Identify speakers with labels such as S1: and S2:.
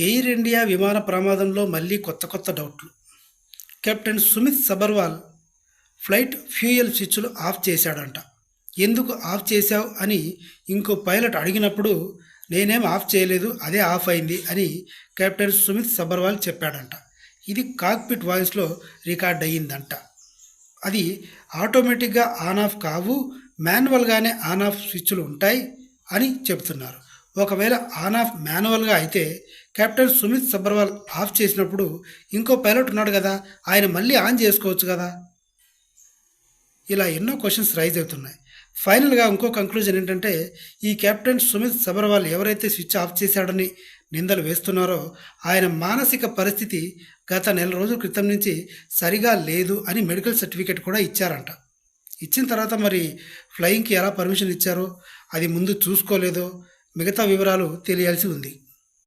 S1: Air India విమాన ప్రమాదంలో మళ్ళీ కొత్త డౌట్లు. Captain Sumit Sabharwal flight fuel స్విచ్లు ఆఫ్ చేశాడంట. ఎందుకు ఆఫ్ చేశావు అని ఇంకో పైలట్ అడిగినప్పుడు నేనేం ఆఫ్ చేయలేదు, అదే ఆఫ్ అయింది అని కెప్టెన్ సుమిత్ సబర్వాల్ చెప్పాడంట. ఇది కాక్పిట్ వాయిస్లో రికార్డ్ అయ్యిందంట. అది ఆటోమేటిక్గా ఆన్ ఆఫ్ కావు, మాన్యువల్గానే ఆన్ ఆఫ్ స్విచ్లు ఉంటాయి అని చెబుతున్నారు. ఒకవేళ ఆన్ ఆఫ్ మాన్యువల్గా అయితే కెప్టెన్ సుమిత్ సబర్వాల్ ఆఫ్ చేసినప్పుడు ఇంకో పైలట్ ఉన్నాడు కదా, ఆయన మళ్ళీ ఆన్ చేసుకోవచ్చు కదా. ఇలా ఎన్నో క్వశ్చన్స్ రైజ్ అవుతున్నాయి. ఫైనల్గా ఇంకో కంక్లూజన్ ఏంటంటే, ఈ కెప్టెన్ సుమిత్ సబర్వాల్ ఎవరైతే స్విచ్ ఆఫ్ చేశాడని నిందలు వేస్తున్నారో ఆయన మానసిక పరిస్థితి గత నెల రోజుల క్రితం నుంచి సరిగా లేదు అని మెడికల్ సర్టిఫికేట్ కూడా ఇచ్చారంట. ఇచ్చిన తర్వాత మరి ఫ్లయింగ్కి ఎలా పర్మిషన్ ఇచ్చారో, అది ముందు చూసుకోలేదో, మిగతా వివరాలు తెలియాల్సి ఉంది.